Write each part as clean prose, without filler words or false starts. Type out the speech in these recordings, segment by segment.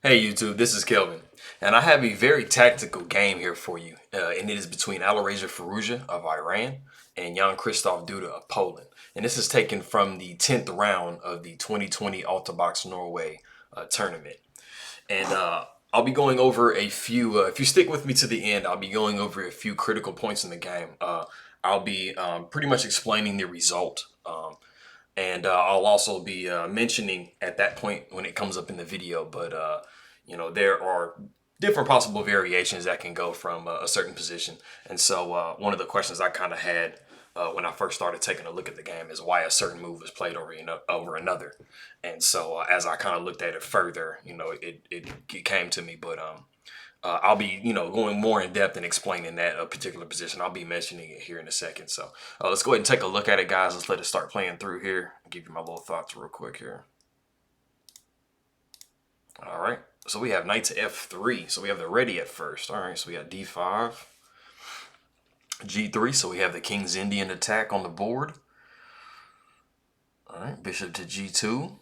Hey YouTube, this is Kelvin, and I have a very tactical game here for you, and it is between Alireza Firouzja of Iran and Jan-Krzysztof Duda of Poland. And this is taken from the 10th round of the 2020 Altibox Norway tournament. And I'll be going over a few, if you stick with me to the end, I'll be going over a few critical points in the game. I'll be pretty much explaining the result. And I'll also be mentioning at that point when it comes up in the video, but there are different possible variations that can go from a certain position. And so one of the questions I kind of had when I first started taking a look at the game is why a certain move is played over another. And so as I kind of looked at it further, it came to me. But I'll be, going more in depth and explaining that particular position. I'll be mentioning it here in a second. So let's go ahead and take a look at it, guys. Let's let it start playing through here. I'll give you my little thoughts real quick here. All right. So we have knight to f3. So we have the ready at first. All right. So we got d5, g3. So we have the King's Indian attack on the board. All right. Bishop to g2,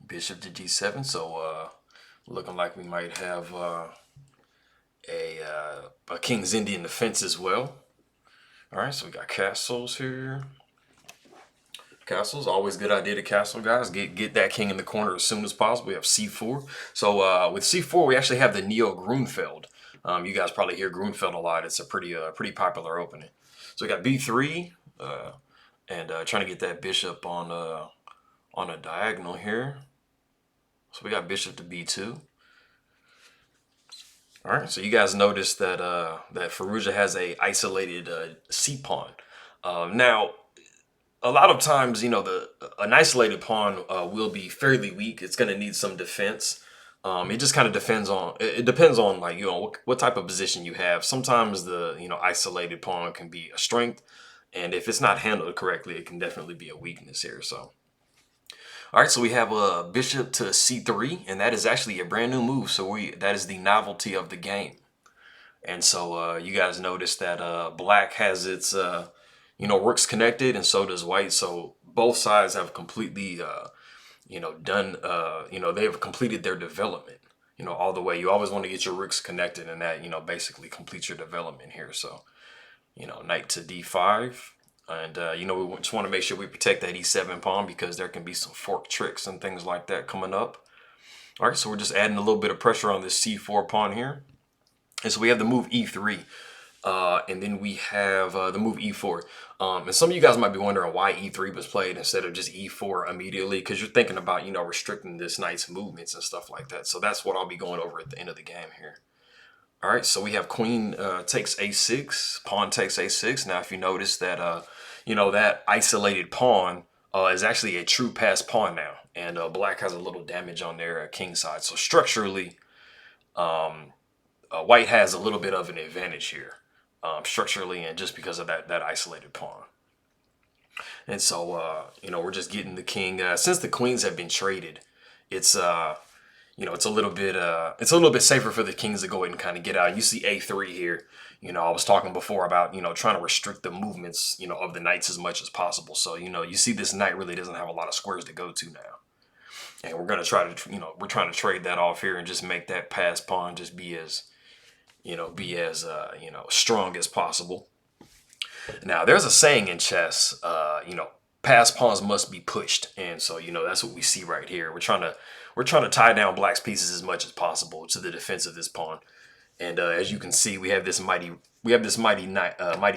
bishop to g7. So looking like we might have a King's Indian defense as well. All right, so we got castles here. Castles, always a good idea to castle, guys. Get that king in the corner as soon as possible. We have c4. So with c4, we actually have the Neo Grunfeld. You guys probably hear Grunfeld a lot. It's a pretty popular opening. So we got b3, and trying to get that bishop on a diagonal here. So we got bishop to b2. All right, so you guys notice that that Firouzja has a isolated c pawn. Now, a lot of times, an isolated pawn will be fairly weak. It's going to need some defense. It just kind of depends on like what type of position you have. Sometimes the isolated pawn can be a strength, and if it's not handled correctly, it can definitely be a weakness here. So. All right, so we have a bishop to c3, and that is actually a brand new move. So that is the novelty of the game. And so you guys notice that black has its rooks connected, and so does white. So both sides have completely done they have completed their development all the way. You always want to get your rooks connected, and that basically completes your development here. So knight to d5. And, we just want to make sure we protect that e7 pawn because there can be some fork tricks and things like that coming up. All right, so we're just adding a little bit of pressure on this c4 pawn here. And so we have the move e3. And then we have the move e4. And some of you guys might be wondering why e3 was played instead of just e4 immediately, because you're thinking about, restricting this knight's movements and stuff like that. So that's what I'll be going over at the end of the game here. All right, so we have queen takes a6, pawn takes a6. Now, if you notice that, that isolated pawn is actually a true pass pawn now. And black has a little damage on their king side. So structurally, white has a little bit of an advantage here. Structurally, and just because of that isolated pawn. And so, we're just getting the king. Since the queens have been traded, it's it's a little bit safer for the kings to go ahead and kind of get out. You see a3 here. I was talking before about, trying to restrict the movements, of the knights as much as possible. So, you see this knight really doesn't have a lot of squares to go to now. And we're going to try to, we're trying to trade that off here and just make that pass pawn just be as strong as possible. Now, there's a saying in chess, pass pawns must be pushed. And so, that's what we see right here. We're trying to tie down black's pieces as much as possible to the defense of this pawn. And as you can see, we have this mighty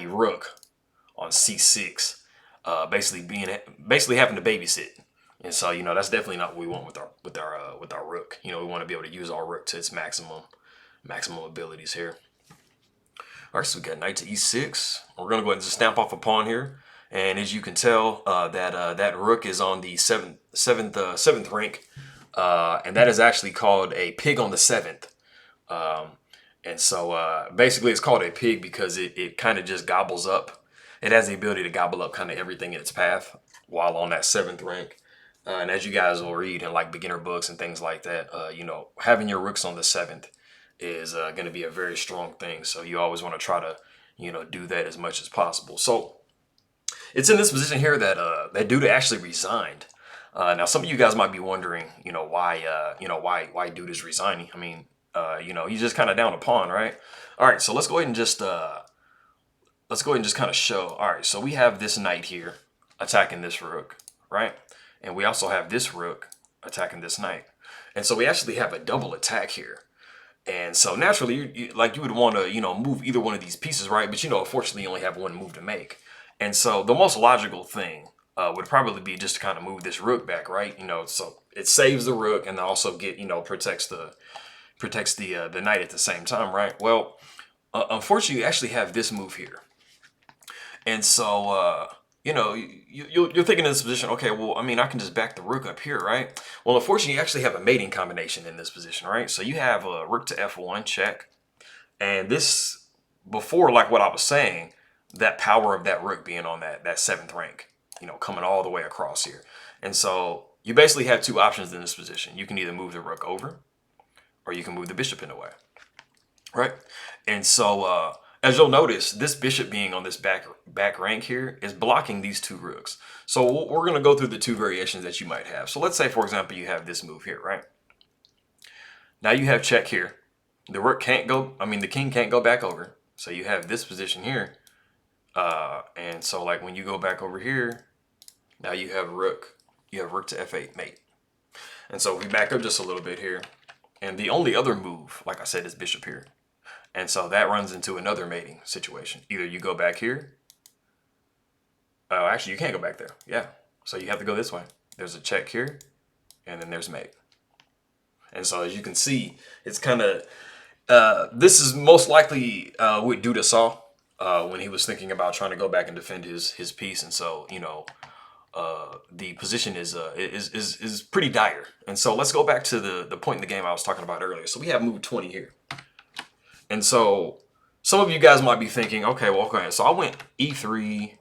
rook on c6, basically having to babysit. And so, that's definitely not what we want with our rook. We want to be able to use our rook to its maximum abilities here. All right, so we got knight to e6. We're going to go ahead and just stamp off a pawn here. And as you can tell, that rook is on the seventh rank. And that is actually called a pig on the 7th. And so basically it's called a pig because it kind of just gobbles up. It has the ability to gobble up kind of everything in its path while on that 7th rank. And as you guys will read in like beginner books and things like that, having your rooks on the 7th is going to be a very strong thing. So you always want to try to, do that as much as possible. So it's in this position here that Duda actually resigned. Now, some of you guys might be wondering, why dude is resigning. I mean, he's just kind of down a pawn, right? All right, so let's go ahead and just kind of show. All right, so we have this knight here attacking this rook, right? And we also have this rook attacking this knight. And so we actually have a double attack here. And so naturally, you would want to, move either one of these pieces, right? But, unfortunately, you only have one move to make. And so the most logical thing would probably be just to kind of move this rook back, right? So it saves the rook and also protects the knight at the same time, right? Well, unfortunately, you actually have this move here. And so, you're thinking in this position, okay, well, I mean, I can just back the rook up here, right? Well, unfortunately, you actually have a mating combination in this position, right? So you have a rook to f1 check. And this, before, like what I was saying, that power of that rook being on that 7th rank, coming all the way across here. And so you basically have two options in this position. You can either move the rook over or you can move the bishop in the way, right? And so, as you'll notice, this bishop being on this back rank here is blocking these two rooks. So we're going to go through the two variations that you might have. So let's say, for example, you have this move here, right? Now you have check here. The rook can't go, the king can't go back over. So you have this position here. And so like when you go back over here, now you have rook to f8 mate. And so if we back up just a little bit here, and the only other move, like I said, is bishop here. And so that runs into another mating situation. Either you go back here. Oh, actually, you can't go back there. Yeah. So you have to go this way. There's a check here, and then there's mate. And so as you can see, it's kind of, this is most likely what Duda saw when he was thinking about trying to go back and defend his piece. And so, the position is pretty dire. And so let's go back to the point in the game I was talking about earlier. So we have move 20 here. And so some of you guys might be thinking, okay, so I went e3,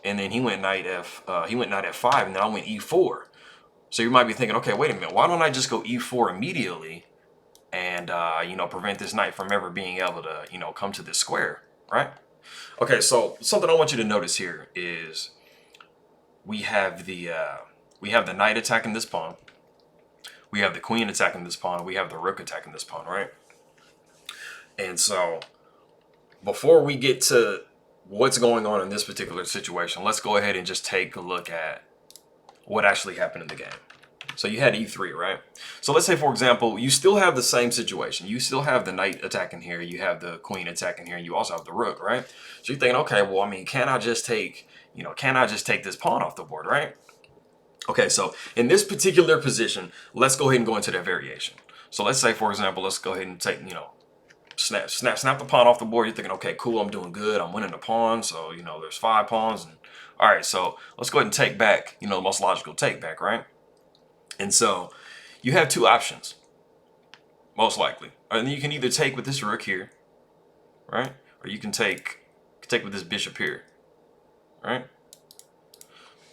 and then he went knight f5, and then I went e4. So you might be thinking, okay, wait a minute, why don't I just go e4 immediately and prevent this knight from ever being able to come to this square, right? Okay, so something I want you to notice here is we have the knight attacking this pawn, we have the queen attacking this pawn, we have the rook attacking this pawn, right? And so before we get to what's going on in this particular situation, let's go ahead and just take a look at what actually happened in the game. So you had e3, right? So let's say, for example, you still have the same situation. You still have the knight attacking here. You have the queen attacking here. And you also have the rook, right? So you're thinking, okay, well, can I just take this pawn off the board, right? Okay, so in this particular position, let's go ahead and go into that variation. So let's say, for example, let's go ahead and take, snap the pawn off the board. You're thinking, okay, cool, I'm doing good. I'm winning the pawn. So, there's 5 pawns. And all right, so let's go ahead and take back, the most logical take back, right? And so you have two options, most likely. And you can either take with this rook here, right? Or you can take with this bishop here, right?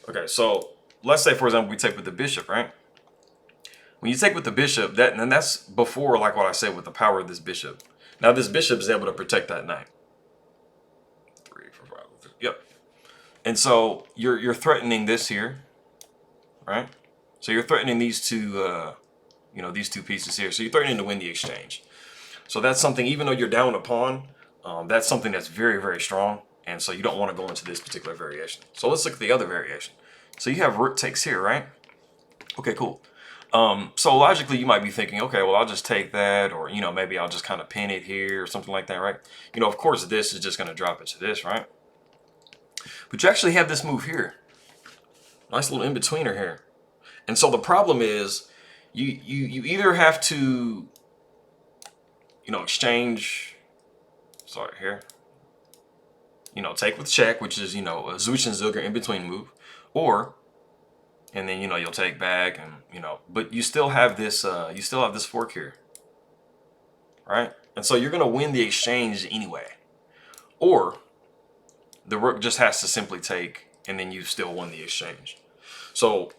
Okay, so let's say, for example, we take with the bishop, right? When you take with the bishop, that's before, like what I said, with the power of this bishop. Now this bishop is able to protect that knight. 3, 4, 5, 6. Yep. And so you're threatening this here, right? So you're threatening these two, these two pieces here. So you're threatening to win the exchange. So that's something, even though you're down a pawn, that's something that's very, very strong. And so you don't want to go into this particular variation. So let's look at the other variation. So you have rook takes here, right? Okay, cool. So logically, you might be thinking, okay, well, I'll just take that, or, maybe I'll just kind of pin it here or something like that, right? Of course, this is just going to drop it to this, right? But you actually have this move here. Nice little in-betweener here. And so the problem is you either have to, exchange, here, take with check, which is, a Zwischenzüge in-between move, and then, you'll take back and, but you still have this fork here, right? And so you're going to win the exchange anyway. Or the rook just has to simply take, and then you still won the exchange. So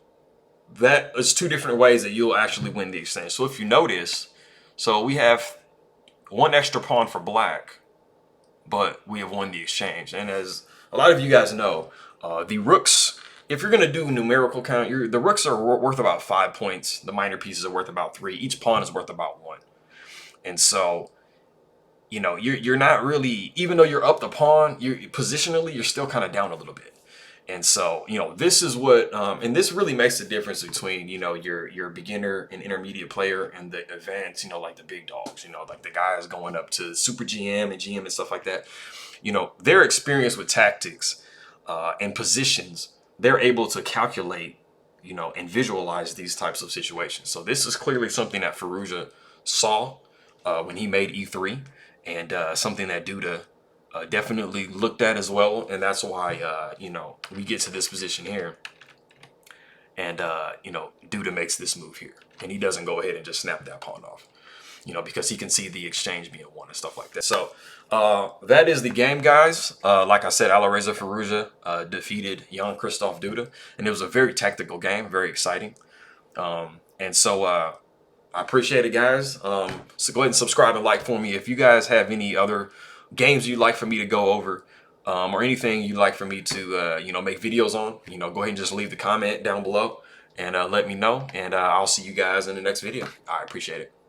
that is two different ways that you'll actually win the exchange. So if you notice, so we have one extra pawn for black, but we have won the exchange. And as a lot of you guys know, the rooks if you're gonna do numerical count, the rooks are worth about 5 points. The minor pieces are worth about 3. Each pawn is worth about 1. And so, you know, you're not really, even though you're up the pawn, you're positionally, you're still kind of down a little bit. And so, you know, this is what, and this really makes the difference between, you know, your beginner and intermediate player and the advanced, you know, like the big dogs, you know, like the guys going up to super GM and GM and stuff like that. You know, their experience with tactics and positions, they're able to calculate, you know, and visualize these types of situations. So this is clearly something that Firouzja saw when he made E3, and something that Duda definitely looked at as well. And that's why, you know, we get to this position here. And, you know, Duda makes this move here. And he doesn't go ahead and just snap that pawn off, you know, because he can see the exchange being won and stuff like that. So that is the game, guys. Like I said, Alireza Firouzja defeated Jan-Krzysztof Duda. And it was a very tactical game, very exciting. And so I appreciate it, guys. So go ahead and subscribe and like for me. If you guys have any other games you'd like for me to go over, or anything you'd like for me to, you know, make videos on, you know, go ahead and just leave the comment down below and let me know. And I'll see you guys in the next video. I appreciate it.